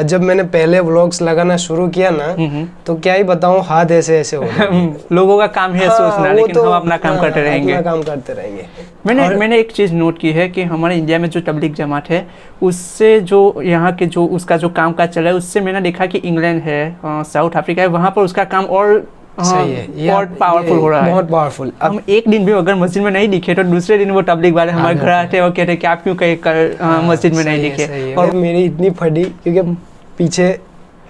जब मैंने पहले व्लॉग्स लगाना शुरू किया ना तो क्या ही बताऊं, हाथ ऐसे ऐसे हो गए। लोगों का काम है सोचना, लेकिन हम अपना काम करते रहेंगे। अपना काम करते रहेंगे। मैंने एक चीज़ नोट की है कि हमारे इंडिया में जो तबलीग जमात है उससे जो यहाँ के जो उसका जो काम काज चल रहा है उससे मैंने देखा कि इंग्लैंड है, साउथ अफ्रीका है, वहाँ पर उसका काम और सही है, बहुत पावरफुल हो रहा है, बहुत पावरफुल। हम एक दिन भी अगर मस्जिद में नहीं दिखे तो दूसरे दिन वो तबलीग वाले हमारे घर आते और कहते कि आप क्यों कहीं मस्जिद में नहीं दिखे। और मेरी इतनी फटी क्योंकि पीछे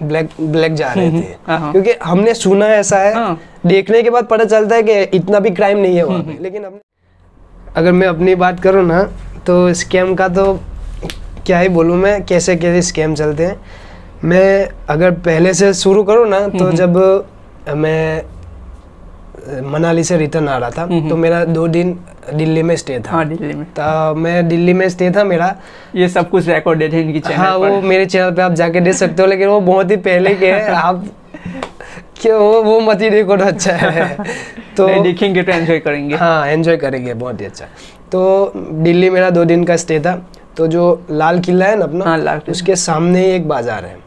ब्लैक जा रहे थे, क्योंकि हमने सुना ऐसा है, देखने के बाद पता चलता है कि इतना भी क्राइम नहीं है वहाँ पे। लेकिन अगर मैं अपनी बात करूँ ना तो स्कैम का तो क्या ही बोलूँ मैं, कैसे कैसे स्कैम चलते हैं। मैं अगर पहले से शुरू करूँ ना तो जब मैं मनाली से रिटर्न आ रहा था तो मेरा 2 दिन दिल्ली में स्टे था। दिल्ली में तो मैं दिल्ली में स्टे था मेरा। ये सब कुछ रिकॉर्डेड है इनकी चैनल हाँ पर। वो मेरे चैनल पे आप जाके देख सकते हो, लेकिन वो बहुत ही पहले के है। आप क्यों वो मत ही देखो तो अच्छा है। तो देखेंगे तो एंजॉय करेंगे। हाँ एंजॉय करेंगे, बहुत ही अच्छा। तो दिल्ली मेरा 2 दिन का स्टे था। तो जो लाल किला है ना अपना, उसके सामने ही एक बाजार है।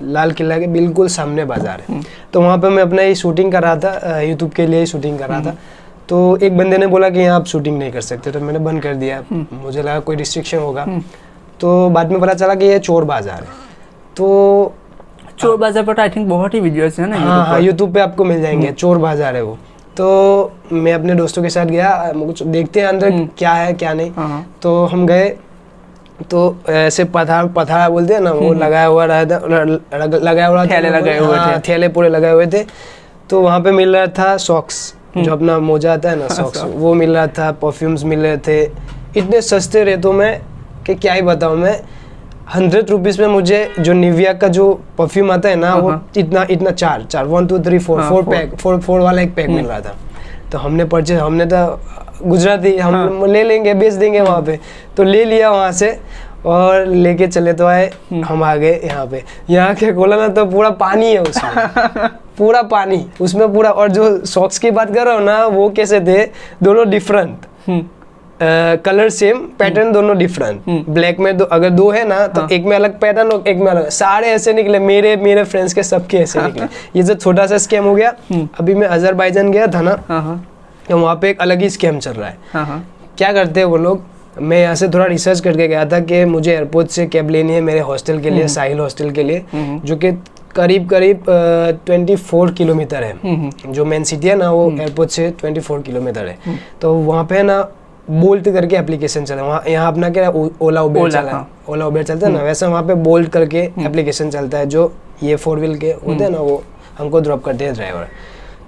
लाल किला के बिल्कुल सामने बाजार है। तो वहाँ पे मैं अपना ही शूटिंग कर रहा था, यूट्यूब के लिए ही शूटिंग कर रहा था। तो एक बंदे ने बोला कि यहाँ आप शूटिंग नहीं कर सकते, तो मैंने बंद कर दिया। मुझे लगा कोई रिस्ट्रिक्शन होगा। तो बाद में पता चला कि ये चोर बाजार है। तो चोर बाजार पर आई थिंक बहुत ही वीडियोस है ना। हाँ यूट्यूब पे आपको मिल जाएंगे, चोर बाजार है वो। तो मैं अपने दोस्तों के साथ गया, देखते हैं अंदर क्या है क्या नहीं। तो हम गए तो ऐसे पथा बोलते हैं ना, वो लगाया हुआ रहता, लगाया हुआ थैले लगाए हुए थे, थैले पूरे लगाए हुए थे। तो वहाँ पे मिल रहा था सॉक्स, जो अपना मोजा आता है ना सॉक्स, वो मिल रहा था। परफ्यूम्स मिल रहे थे इतने सस्ते रेटों में कि क्या ही बताऊँ मैं। 100 रुपीज़ में मुझे जो निविया का जो परफ्यूम आता है ना, वो इतना 4 1 2 3 4 पैक 4 वाला एक पैक मिल रहा था। तो हमने तो गुजराती, हम ले लेंगे, बेच देंगे वहाँ पे। तो ले लिया वहाँ से और लेके चले तो आए। हम आ गए यहाँ पे, यहाँ के खोला ना तो पूरा पानी है उसमें। पूरा पानी उसमें पूरा। और जो सॉक्स की बात कर रहा हूँ ना, वो कैसे थे, दोनों डिफरेंट, कलर सेम, पैटर्न दोनों डिफरेंट। ब्लैक में अगर 2 है ना तो एक में अलग पैटर्न और एक में अलग। सारे ऐसे निकले, मेरे फ्रेंड्स के सबके ऐसे निकले। ये जो छोटा सा स्कैम हो गया। अभी मैं अजरबैजान गया था ना, तो वहाँ पे एक अलग ही स्कैम चल रहा है। क्या करते हैं वो लोग, मैं यहाँ से थोड़ा रिसर्च करके गया था कि मुझे एयरपोर्ट से कैब लेनी है मेरे हॉस्टल के लिए, साहिल हॉस्टल के लिए, जो कि करीब 24 किलोमीटर है। जो मेन सिटी है ना, वो एयरपोर्ट से 24 किलोमीटर है। तो वहाँ पे ना बोल्ट करके एप्लीकेशन चला, वहाँ यहाँ अपना क्या ओला उबेर चला है, ओला उबेर चलता है ना, वैसे वहाँ पे बोल्ट करके एप्लीकेशन चलता है। जो ये 4 व्हील के होते हैं ना, वो हमको ड्रॉप करते हैं ड्राइवर।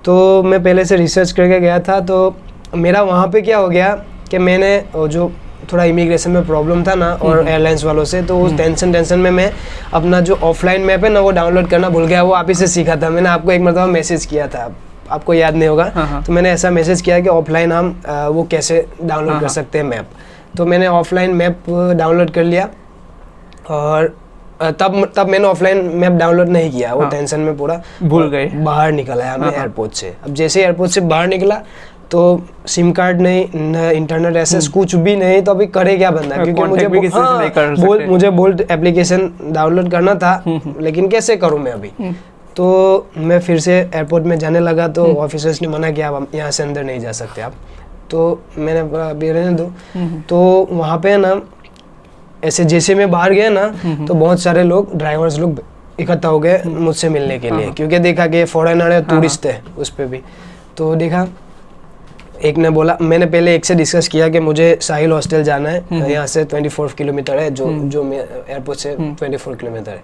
तो मैं पहले से रिसर्च करके गया था। तो मेरा वहाँ पे क्या हो गया कि मैंने जो थोड़ा इमिग्रेशन में प्रॉब्लम था ना और एयरलाइंस वालों से, तो उस टेंशन में मैं अपना जो ऑफलाइन मैप है ना वो डाउनलोड करना भूल गया। वो आप ही से सीखा था मैंने, आपको एक मरतबा मैसेज किया था, आपको याद नहीं होगा। तो मैंने ऐसा मैसेज किया कि ऑफलाइन हम वो कैसे डाउनलोड कर सकते हैं मैप। तो मैंने ऑफलाइन मैप डाउनलोड कर लिया और तब मैंने ऑफलाइन मैप डाउनलोड नहीं किया। वो टेंशन में पूरा भूल गए, बाहर निकल आया मैं एयरपोर्ट से। अब जैसे एयरपोर्ट से बाहर निकला तो सिम कार्ड नहीं, न इंटरनेट एक्सेस, कुछ भी नहीं। तो अभी करे क्या बंदा, क्योंकि मुझे बोल्ट एप्लीकेशन डाउनलोड करना था, लेकिन कैसे करूं मैं अभी। तो मैं फिर से एयरपोर्ट में जाने लगा। तो ऑफिसर्स ने मना किया, आप यहाँ से अंदर नहीं जा सकते आप। तो मैंने अभी रहने दो। तो वहाँ पे ना ऐसे जैसे मैं बाहर गया ना, तो बहुत सारे लोग, ड्राइवर्स लोग इकट्ठा हो गए मुझसे मिलने के लिए, क्योंकि देखा कि फॉरेनर है, टूरिस्ट है उस पर भी। तो देखा, एक ने बोला, मैंने पहले एक से डिस्कस किया कि मुझे साहिल हॉस्टल जाना है, यहाँ से 24 किलोमीटर है, जो एयरपोर्ट से 24 किलोमीटर है।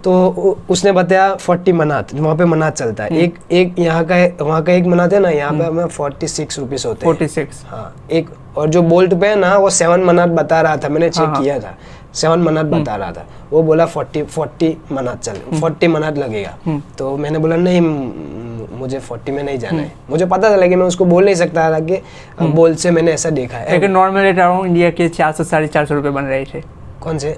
तो उसने बताया 40 मनात, वहाँ पे मनात चलता है। एक यहाँ का है, वहाँ का एक मनात है ना, यहाँ पे हमें 46 रुपीस होते हैं। 46, हाँ। एक और जो बोल्ट पे है ना, वो 7 मनात बता रहा था, मैंने चेक किया था, 7 मनात बता रहा था। वो बोला 40 मनात 40 मनात लगेगा। तो मैंने बोला नहीं, मुझे 40 में नहीं जाना है। मुझे पता था, लेकिन मैं उसको बोल नहीं सकता था कि बोल से मैंने ऐसा देखा है। लेकिन नॉर्मल रेट अराउंड इंडिया के 400 साढ़े 400 रुपये बन रहे थे। कौन से?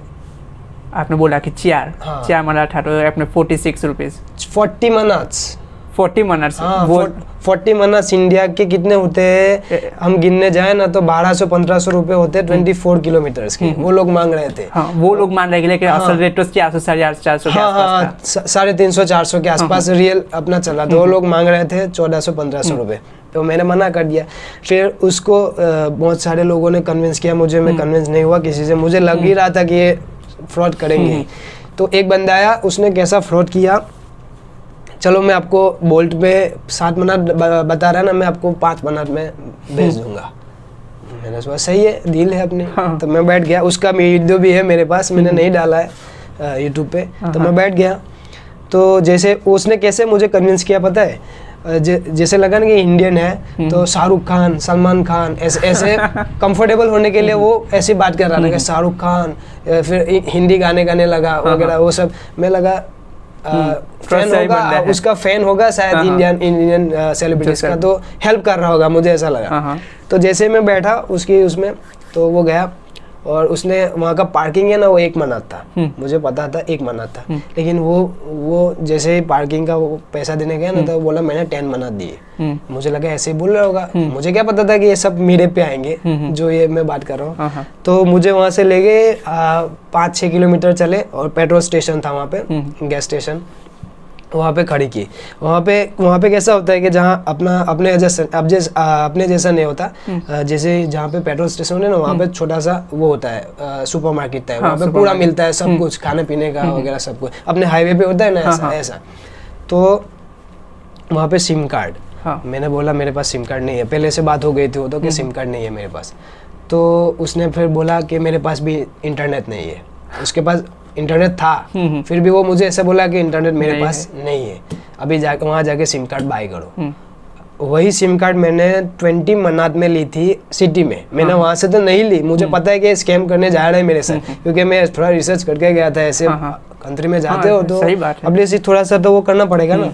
आपने बोला कि चार मना था, तो आपने 46 रुपीज। 40 मनाट्स 40 मन्नट्स हाँ, वो 40 मन्नट्स इंडिया के कितने होते हैं, हम गिनने जाए ना तो 1200-1500 रुपए होते हैं 24 किलोमीटर्स के, वो लोग मांग रहे थे। हाँ, वो लोग मान रहे हैं, लेकिन असल रेट तो 400-450 के आसपास था। 350-400 के आसपास रियल अपना चला, तो वो लोग मांग रहे थे 1400-1500 रुपए, तो मैंने मना कर दिया। फिर उसको बहुत सारे लोगों ने कन्विंस किया मुझे, मैं कन्विंस नहीं हुआ किसी से, मुझे लग ही रहा था कि ये फ्रॉड करेंगे। तो एक बंदा आया, उसने कैसा फ्रॉड किया, चलो मैं आपको बोल्ट पे 7 मिनट बता रहा है ना, मैं आपको 5 मिनट में भेज दूंगा। मैंने सोचा सही है, डील है अपनी। तो मैं बैठ गया, उसका वीडियो भी है मेरे पास, मैंने नहीं डाला है यूट्यूब पे। तो मैं बैठ गया, तो जैसे उसने कैसे मुझे कन्विंस किया पता है, जैसे लगा ना कि इंडियन है तो शाहरुख खान, सलमान खान ऐसे कंफर्टेबल होने के लिए वो ऐसी बात कर रहा था कि शाहरुख खान, फिर हिंदी गाने गाने लगा वगैरह वो सब। मैं लगा फैन होगा, उसका फैन होगा शायद इंडियन सेलिब्रिटीज का, तो हेल्प कर रहा होगा, मुझे ऐसा लगा। तो जैसे मैं बैठा उसकी उसमें, तो वो गया और उसने वहाँ का पार्किंग है ना वो 1 मन्नत था, मुझे पता था 1 मन्नत था, लेकिन वो जैसे पार्किंग का वो पैसा देने गया ना, तो बोला मैंने 10 मन्नत दिए। मुझे लगा ऐसे ही बोल रहा होगा, मुझे क्या पता था कि ये सब मेरे पे आएंगे जो ये मैं बात कर रहा हूँ। तो मुझे वहाँ से ले गए 5-6 किलोमीटर चले, और पेट्रोल स्टेशन था वहाँ पे, गैस स्टेशन, वहाँ पे खड़ी की। वहाँ पे कैसा होता है कि जहाँ अपने जैसा नहीं होता, जैसे जहाँ पे पेट्रोल स्टेशन है ना, वहाँ पे छोटा सा वो होता है सुपरमार्केट है, वहाँ पे पूरा मिलता है सब कुछ, खाने पीने का वगैरह सब कुछ। अपने हाईवे पे होता है ना ऐसा। तो वहाँ पे सिम कार्ड, मैंने बोला मेरे पास सिम कार्ड नहीं है, पहले से बात हो गई थी वो तो कि सिम कार्ड नहीं है मेरे पास। तो उसने फिर बोला कि मेरे पास भी इंटरनेट नहीं है, उसके पास इंटरनेट था, फिर भी वो मुझे ऐसा बोला कि इंटरनेट मेरे पास नहीं है, अभी वहाँ जाके सिम कार्ड बाय करो। वही सिम कार्ड मैंने 20 मन्नत में ली थी सिटी में, मैंने वहाँ से तो नहीं ली, मुझे पता है कि स्कैम करने जा रहे हैं मेरे साथ, क्योंकि मैं थोड़ा रिसर्च करके गया था, ऐसे कंट्री में जाते हो तो अब थोड़ा सा तो वो करना पड़ेगा ना।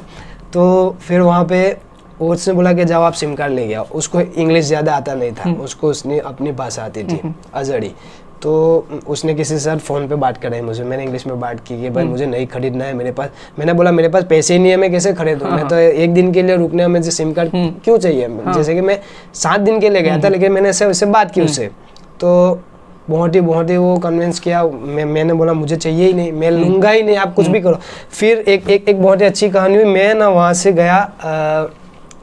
तो फिर वहाँ पे उसने बोला कि जाओ आप सिम कार्ड ले गया। उसको इंग्लिश ज़्यादा आता नहीं था, उसको उसने अपनी भाषा आती थी अजड़ी, तो उसने किसी के साथ फ़ोन पे बात कराई मुझे, मैंने इंग्लिश में बात की कि भाई मुझे नहीं खरीदना है मेरे पास। मैंने बोला मेरे पास पैसे ही नहीं है, मैं कैसे खरीदूँ, मैं तो 1 दिन के लिए रुकने में मुझे सिम कार्ड क्यों चाहिए। जैसे कि मैं 7 दिन के लिए गया था, लेकिन मैंने उससे बात की उससे, तो बहुत ही वो कन्विंस किया। मैंने बोला मुझे चाहिए ही नहीं, मैं लूँगा ही नहीं, आप कुछ भी करो। फिर एक बहुत ही अच्छी कहानी हुई, मैं ना वहाँ से गया,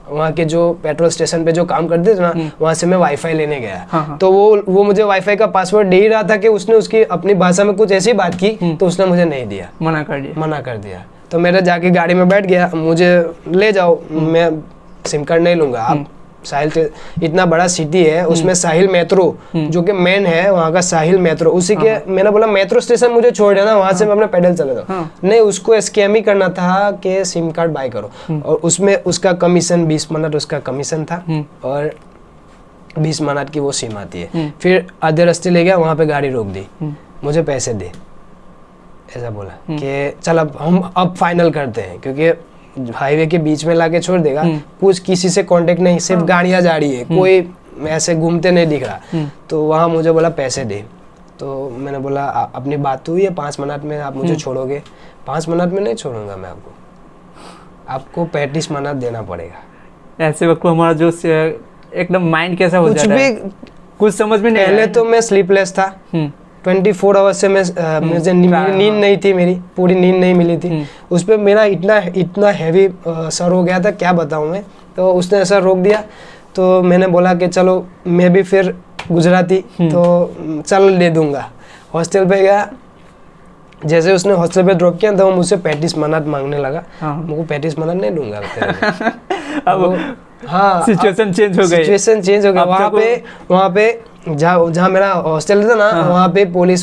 वहाँ के जो पेट्रोल स्टेशन पे जो काम करते थे ना, वहाँ से मैं वाईफाई लेने गया। तो वो मुझे वाईफाई का पासवर्ड दे ही रहा था कि उसने उसकी अपनी भाषा में कुछ ऐसी बात की, तो उसने मुझे नहीं दिया, मना कर दिया। तो मेरा जाके गाड़ी में बैठ गया, मुझे ले जाओ, मैं सिम कार्ड नहीं लूँगा। आप साहिल, इतना बड़ा सिटी है, उसमें साहिल मेट्रो जो कि मेन है वहाँ का, साहिल मेट्रो, उसी के मैंने बोला मेट्रो स्टेशन मुझे छोड़ देना, वहाँ से मैं अपना पैदल चले जाऊँ। नहीं, उसको स्कैम ही करना था कि सिम कार्ड बाय करो, और उसमें उसका कमीशन 20 मिनट उसका कमीशन था, और 20 मिनट की वो सिम आती है। फिर आधे रास्ते ले गया, वहाँ पे गाड़ी रोक दी, मुझे पैसे दे, ऐसा बोला कि चल अब फाइनल करते हैं, क्योंकि हाईवे के बीच में लाके छोड़ देगा, कुछ किसी से कांटेक्ट नहीं, सिर्फ गाड़ियां जा रही है, कोई ऐसे घूमते नहीं दिख रहा। तो वहाँ मुझे बोला पैसे दे, तो मैंने बोला अपनी बात हुई है 5 मिनट में आप मुझे छोड़ोगे। 5 मिनट में नहीं छोड़ूंगा मैं आपको 35 मिनट देना पड़ेगा। ऐसे वक्त हमारा जो एकदम माइंड कैसा हो जाता है, कुछ समझ में नहीं। पहले तो मैं स्लीपलेस था, 24 आवर्स से मुझे नींद नहीं थी, मेरी पूरी नींद नहीं मिली थी। उस पर मेरा इतना हैवी सर हो गया था, क्या बताऊँ मैं। तो उसने ऐसा रोक दिया, तो मैंने बोला कि चलो मैं भी फिर गुजराती, तो चल दे दूंगा। हॉस्टल पे गया, जैसे उसने हॉस्टल पे ड्रॉप किया तो मुझसे 35 मिनट मांगने लगा। मुझको 35 मिनट नहीं दूंगा अब हाँ, सिचुएशन चेंज हो गया। वहाँ पे जहाँ मेरा हॉस्टल था ना, वहाँ पे पुलिस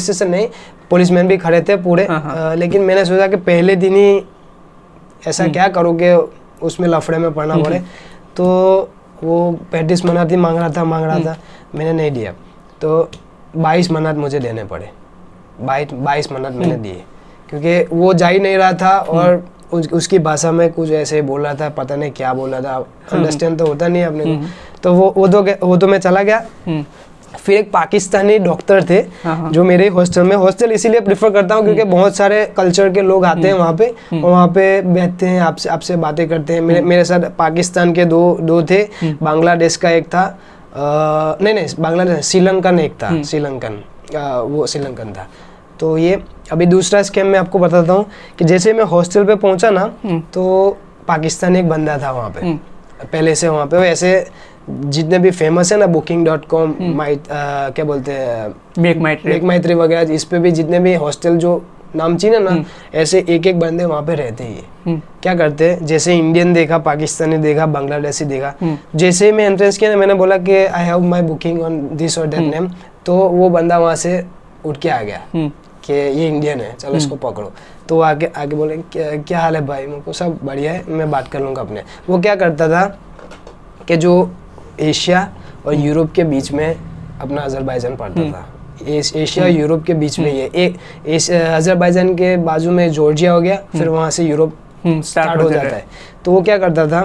स्टेशन नहीं, पुलिसमैन भी खड़े थे पूरे। लेकिन मैंने सोचा कि पहले दिन ही ऐसा क्या करूँ कि उसमें लफड़े में पड़ना पड़े। तो वो 35 मिनट ही मांग रहा था, मैंने नहीं दिया, तो 22 मिनट मुझे देने पड़े। 22 मिनट मैंने दिए, क्योंकि वो जा ही नहीं रहा था, और उसकी भाषा में कुछ ऐसे बोल रहा था, पता नहीं क्या बोल रहा था, अंडरस्टैंड तो होता नहीं अपने को। तो वो तो मैं चला गया, फिर एक पाकिस्तानी डॉक्टर थे जो मेरे हॉस्टल इसीलिए प्रेफर करता हूँ क्योंकि बहुत सारे कल्चर के लोग आते हैं वहाँ पे और वहाँ पे बैठते हैं, आपसे बातें करते हैं। मेरे साथ पाकिस्तान के दो थे, बांग्लादेश का एक था, नहीं बांग्लादेश, श्रीलंकन एक था, वो श्रीलंकन था। तो ये अभी दूसरा स्कैम मैं आपको बताता हूँ कि जैसे मैं हॉस्टल पे पहुंचा ना तो पाकिस्तानी एक बंदा था वहाँ पे पहले से वहाँ पे। वैसे जितने भी फेमस है ना booking.com, क्या बोलते हैं, मेक माई ट्रिप वगैरह, इस पे भी जितने भी हॉस्टल जो नामचीन है ना, ऐसे एक बंदे वहाँ पे रहते ही क्या करते हैं, जैसे इंडियन देखा, पाकिस्तानी देखा, बांग्लादेशी देखा, जैसे ही मैं एंट्रेंस किया ना, मैंने बोला कि I have my booking on this और दैट नेम, तो वो बंदा वहाँ से उठ के आ गया कि ये इंडियन है, चलो इसको पकड़ो। तो वो आगे बोले क्या हाल है भाई, मेरे को सब बढ़िया है, मैं बात कर लूँगा अपने। वो क्या करता था कि जो एशिया और यूरोप के बीच में अपना अजरबैजान पड़ता था, एशिया और यूरोप के बीच में ये अजरबैजान के बाजू में जॉर्जिया हो गया, फिर वहाँ से यूरोप स्टार्ट हो जाता है। तो वो क्या करता था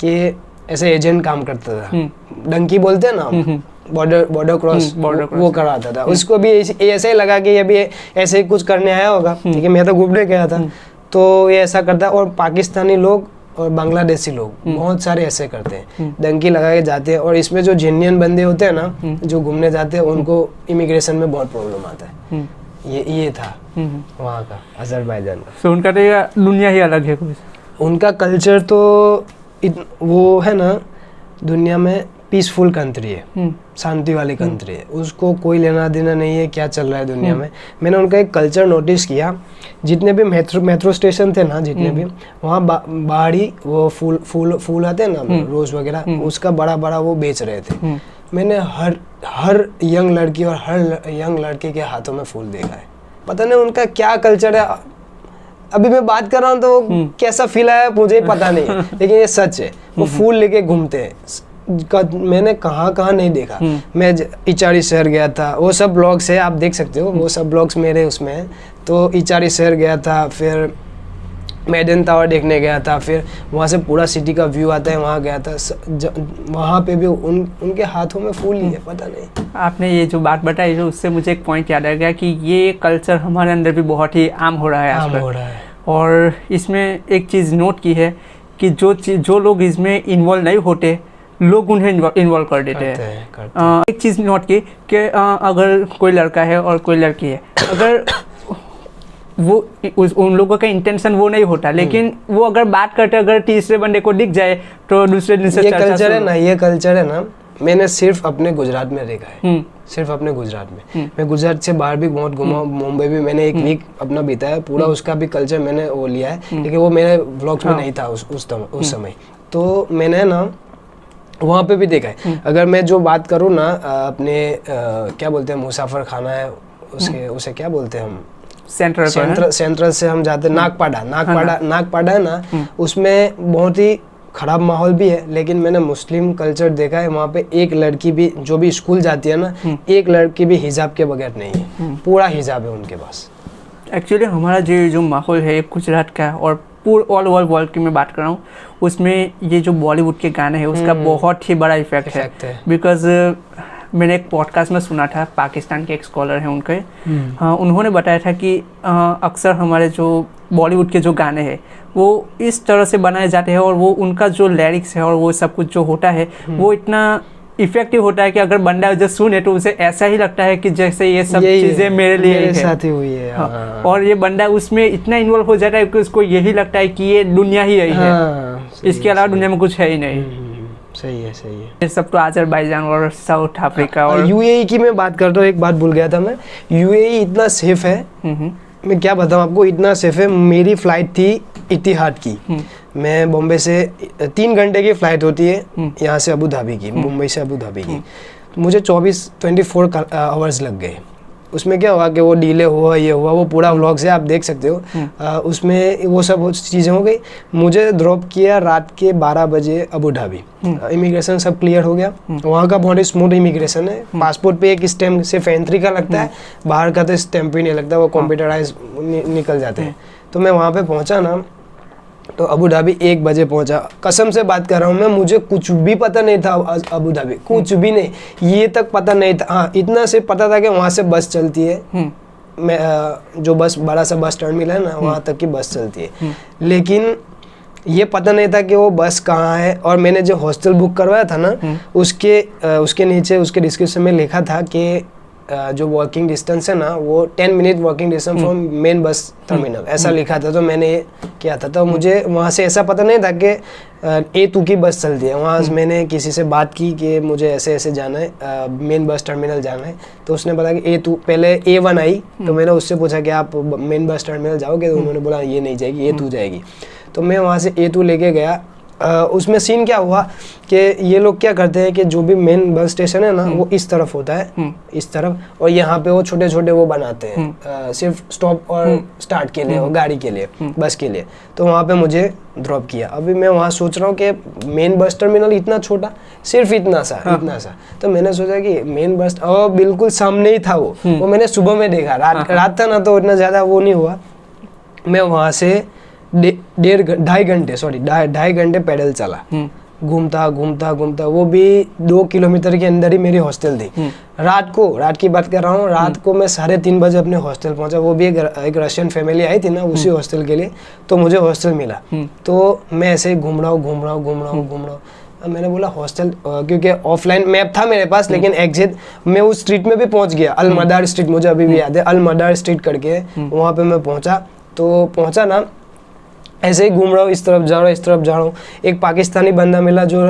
कि ऐसे एजेंट काम करता था, डंकी बोलते हैं ना, बॉर्डर क्रॉस वो कराता था। उसको भी ऐसे ही लगा कि ये भी ऐसे ही कुछ करने आया होगा, ठीक है, मैं तो घूमने गया था, तो ये ऐसा करता। और पाकिस्तानी लोग और बांग्लादेशी लोग बहुत सारे ऐसे करते हैं, डंकी लगा के जाते हैं। और इसमें जो जेन्युइन बंदे होते हैं ना, जो घूमने जाते हैं, उनको इमिग्रेशन में बहुत प्रॉब्लम आता है। ये था वहाँ का अजरबैजान का। तो उनका तो दुनिया ही अलग है कुछ। उनका कल्चर तो वो है ना, दुनिया में पीसफुल कंट्री है, शांति वाली कंट्री है, उसको कोई लेना देना नहीं है क्या चल रहा है दुनिया में। मैंने उनका एक कल्चर नोटिस किया, जितने भी मेट्रो स्टेशन थे ना, जितने भी वहाँ बाहरी वो फूल आते हैं ना, रोज वगैरह, उसका बड़ा बड़ा वो बेच रहे थे। मैंने हर यंग लड़की और हर यंग लड़के के हाथों में फूल देखा है। पता नहीं उनका क्या कल्चर है, अभी मैं बात कर रहा हूँ तो कैसा फील आया मुझे पता नहीं है, लेकिन ये सच है, वो फूल लेके घूमते हैं। मैंने कहाँ नहीं देखा। मैं इचारी शहर गया था, वो सब ब्लॉग्स है, आप देख सकते हो, वो सब ब्लॉग्स मेरे उसमें हैं। तो इचारी शहर गया था, फिर मैडन टावर देखने गया था, फिर वहाँ से पूरा सिटी का व्यू आता है, वहाँ गया था। वहाँ पे भी उनके हाथों में फूल ही है, पता नहीं। आपने ये जो बात बताई है उससे मुझे एक पॉइंट याद आ गया कि ये कल्चर हमारे अंदर भी बहुत ही आम हो रहा है आजकल। और इसमें एक चीज़ नोट की है कि जो लोग इसमें इन्वॉल्व नहीं होते, लोग उन्हें इन्वॉल्व कर देते हैं। एक चीज़ नोट की कि अगर कोई लड़का है और कोई लड़की है, अगर वो उन लोगों का इंटेंशन वो नहीं होता, लेकिन वो अगर बात करते अगर तीसरे बंदे को दिख जाए तो दूसरे दिन से ये कल्चर है ना, मैंने सिर्फ अपने गुजरात में देखा है, सिर्फ अपने गुजरात में। मैं गुजरात से बाहर भी बहुत घुमा, मुंबई भी मैंने एक वीक अपना बिताया, पूरा उसका भी कल्चर मैंने वो लिया है, लेकिन वो मेरे व्लॉग्स में नहीं था उस समय। तो मैंने ना वहाँ पे भी देखा है। अगर मैं जो बात करूँ ना, अपने क्या बोलते हैं, मुसाफिर खाना है, उसे क्या बोलते हैं हम, सेंट्रल से हम जाते, नागपाड़ा है ना, उसमें बहुत ही खराब माहौल भी है, लेकिन मैंने मुस्लिम कल्चर देखा है। वहाँ पे एक लड़की भी जो भी स्कूल जाती है ना, एक लड़की भी हिजाब के बगैर नहीं है, पूरा हिजाब है उनके पास। एक्चुअली हमारा जो माहौल है गुजरात का और ऑल ओवर वर्ल्ड की मैं बात कर रहा हूँ, उसमें ये जो बॉलीवुड के गाने हैं उसका बहुत ही बड़ा इफेक्ट है। बिकॉज मैंने एक पॉडकास्ट में सुना था, पाकिस्तान के एक स्कॉलर हैं उनके, उन्होंने बताया था कि अक्सर हमारे जो बॉलीवुड के जो गाने हैं वो इस तरह से बनाए जाते हैं और वो उनका जो लिरिक्स है और वो सब कुछ जो होता है वो इतना इफेक्टिव होता है कि अगर बंदा जब सुने तो उसे ऐसा ही लगता है कि जैसे ये सब चीजें मेरे साथ ही हुई है। हाँ। और ये बंदा उसमें इतना इन्वॉल्व हो जाता है कि उसको यही लगता है कि ये दुनिया ही यही है, इसके अलावा दुनिया में कुछ है ही नहीं। सही है ये सब तो अजरबैजान और साउथ अफ्रीका और यूएई की मैं बात करता हूँ। एक बात भूल गया था मैं, यूएई इतना सेफ है, मैं क्या बताऊँ आपको, इतना सेफ है। मेरी फ्लाइट थी इतिहाद की, मैं बॉम्बे से 3 घंटे की फ़्लाइट होती है यहाँ से अबू धाबी की, मुंबई से अबू धाबी की, तो मुझे 24 आवर्स लग गए। उसमें क्या हुआ कि वो डिले हुआ, ये हुआ, वो पूरा व्लॉग से आप देख सकते हो। उसमें वो सब चीज़ें हो गई। मुझे ड्रॉप किया रात के 12 बजे अबू धाबी, इमिग्रेशन सब क्लियर हो गया। वहाँ का बहुत ही स्मूथ इमिग्रेशन है, पासपोर्ट पे एक स्टैम्प सिर्फ एंट्री का लगता है, बाहर का तो स्टैम्प ही नहीं लगता, वो कंप्यूटराइज निकल जाते हैं। तो मैं वहाँ पे पहुँचा ना, तो अबू धाबी 1 बजे पहुंचा। कसम से बात कर रहा हूँ मैं, मुझे कुछ भी पता नहीं था अबू धाबी, कुछ भी नहीं, ये तक पता नहीं था। हाँ, इतना सिर्फ पता था कि वहाँ से बस चलती है, जो बस बड़ा सा बस टर्मिनल है ना, वहाँ तक की बस चलती है। लेकिन ये पता नहीं था कि वो बस कहाँ है। और मैंने जो हॉस्टल बुक करवाया था ना, उसके नीचे उसके डिस्क्रिप्शन में लिखा था कि जो वॉकिंग डिस्टेंस है ना, वो 10 minute walking distance from main bus terminal, ऐसा लिखा था। तो मैंने ये किया था। तो मुझे वहाँ से ऐसा पता नहीं था कि A2 की बस चलती है। वहाँ मैंने किसी से बात की कि मुझे ऐसे ऐसे जाना है, मेन बस टर्मिनल जाना है। तो उसने बताया कि A2, पहले A1 आई। तो मैंने उससे पूछा कि आप मेन बस टर्मिनल जाओगे? तो उन्होंने बोला ये नहीं जाएगी, A2 जाएगी। तो मैं वहाँ से A2 लेके गया। उसमें सीन क्या हुआ कि ये लोग क्या करते हैं कि जो भी मेन बस स्टेशन है ना, वो इस तरफ होता है, इस तरफ, और यहाँ पे वो छोटे छोटे वो बनाते हैं सिर्फ स्टॉप और स्टार्ट के लिए, और गाड़ी के लिए, बस के लिए। तो वहाँ पे मुझे ड्रॉप किया। अभी मैं वहाँ सोच रहा हूँ कि मेन बस टर्मिनल इतना छोटा, सिर्फ इतना सा, इतना सा। तो मैंने सोचा कि मेन बस, और बिल्कुल सामने ही था वो मैंने सुबह में देखा। रात था ना, तो इतना ज़्यादा वो नहीं हुआ। मैं वहाँ से 2.5 घंटे पैदल चला, घूमता घूमता घूमता। वो भी 2 किलोमीटर के अंदर ही मेरी हॉस्टल थी। रात की बात कर रहा हूँ, रात को मैं 3:30 बजे अपने हॉस्टल पहुंचा। वो भी एक रशियन फैमिली आई थी ना, उसी हॉस्टल के लिए। तो मुझे हॉस्टल मिला। तो मैं ऐसे ही घूम रहा हूँ। मैंने बोला हॉस्टल, क्योंकि ऑफलाइन मैप था मेरे पास, लेकिन एग्जिट मैं उस स्ट्रीट में भी पहुंच गया, अल मदार स्ट्रीट, मुझे अभी भी याद है, अल मदार स्ट्रीट करके वहाँ पे मैं पहुंचा। तो पहुंचा ना, ऐसे ही घूम रहा हूँ, इस तरफ जा रहा हूँ। एक पाकिस्तानी बंदा मिला जो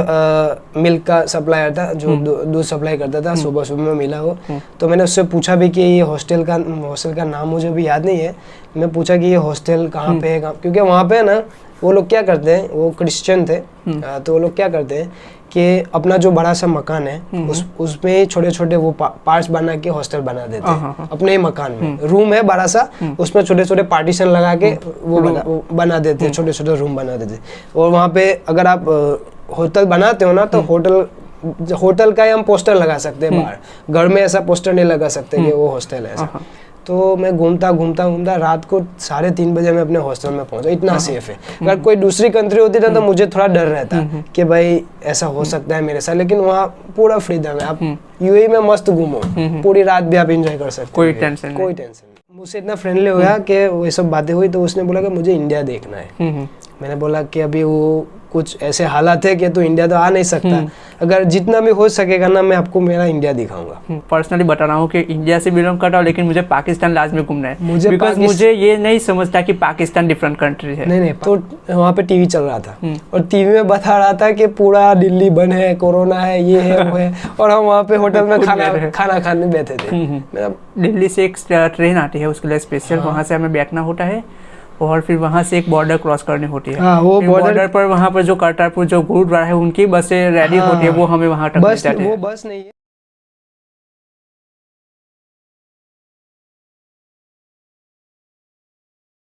मिल्क का सप्लायर था, जो दूध सप्लाई करता था। सुबह में मिला वो। तो मैंने उससे पूछा भी कि ये हॉस्टल का नाम मुझे भी याद नहीं है। मैं पूछा कि ये हॉस्टल कहाँ पे है, क्योंकि वहाँ पे ना वो लोग क्या करते हैं, वो क्रिश्चियन थे। तो वो लोग क्या करते हैं कि अपना जो बड़ा सा मकान है, उसमें छोटे छोटे वो पार्ट्स बना के हॉस्टल बना देते हैं अपने ही मकान में। रूम है बड़ा सा, उसमें छोटे छोटे पार्टीशन लगा के वो बना देते हैं, छोटे छोटे रूम बना देते हैं। और वहाँ पे अगर आप होटल बनाते हो ना, तो होटल का ही हम पोस्टर लगा सकते हैं बाहर। घर में ऐसा पोस्टर नहीं लगा सकते कि वो हॉस्टल है ऐसा। तो मैं घूमता रात को 3:30 बजे मैं अपने हॉस्टल में पहुंचा। इतना सेफ है। अगर कोई दूसरी कंट्री होती ना, तो मुझे थोड़ा डर रहता कि भाई ऐसा हो सकता है मेरे साथ। लेकिन वहाँ पूरा फ्रीडम है, आप यूएई में मस्त घूमो, पूरी रात भी आप एंजॉय कर सकते, कोई टेंशन नहीं। मुझसे इतना फ्रेंडली हो गया कि वो सब बातें हुई। तो उसने बोला कि मुझे इंडिया देखना है। मैंने बोला कि अभी वो कुछ ऐसे हालात है कि तू इंडिया तो आ नहीं सकता। अगर जितना भी हो सकेगा ना, मैं आपको मेरा इंडिया दिखाऊंगा। पर्सनली बता रहा हूँ कि इंडिया से बिलोंग करता हूँ, लेकिन मुझे पाकिस्तान लाजमी घूमना है। बिकॉज मुझे ये नहीं समझता कि पाकिस्तान डिफरेंट कंट्री है। नहीं, तो वहाँ पे टीवी चल रहा था, और टीवी में बता रहा था कि पूरा दिल्ली बंद है, कोरोना है, ये है वो है। और हम वहाँ पे होटल में खाना खाने बैठे थे। दिल्ली से एक ट्रेन आती है, उसके लिए स्पेशल वहाँ से हमें बैठना होता है, और फिर वहाँ से एक बॉर्डर क्रॉस करनी होती है। वो बॉर्डर पर वहाँ पर जो करतारपुर जो गुरुद्वारा है, उनकी बसें रेडी होती है, वो हमें वहाँ तक बस नहीं है।